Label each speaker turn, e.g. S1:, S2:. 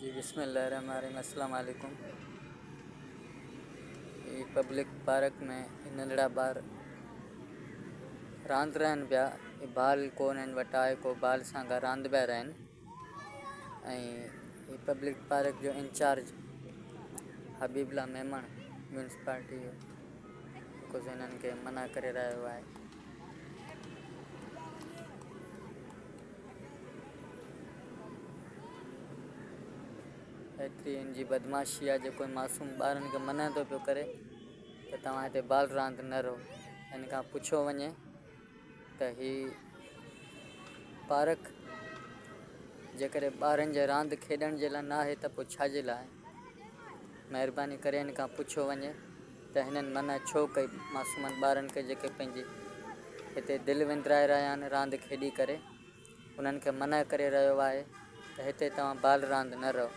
S1: जी बिस्मिल्लाहिर्रहमानिर्रहीम। अस्सलाम वालेकुम। ये पब्लिक पार्क में नंढड़ा ॿार रांदि रहनि पिया। बाल कोन आहिनि वटि आहे को बाल सां गॾु रांदि पिया रहनि। ऐं पब्लिक पार्क जो इंचार्ज हबीबुल्ला मेमण म्यूनसिपालिटी जो कुझु हिननि खे मना करे रहियो आहे। एतिरी हिन जी बदमाशी आहे, जेको मासूम ॿारनि खे मना थो पियो करे त तव्हां हिते बाल रांदि न रहो। हिन खां पुछो वञे त हीउ पार्क जेकॾहिं ॿारनि जे रांदि खेॾण जे लाइ न आहे त पोइ छाजे लाइ? महिरबानी करे हिन खां पुछो वञे त हिननि मना छो कई मासूमनि ॿारनि खे, जेके पंहिंजी हिते दिलि विंदराए रहिया आहिनि रांदि खेॾी करे। उन्हनि खे मना करे रहियो आहे त हिते तव्हां बाल रांदि न रहो।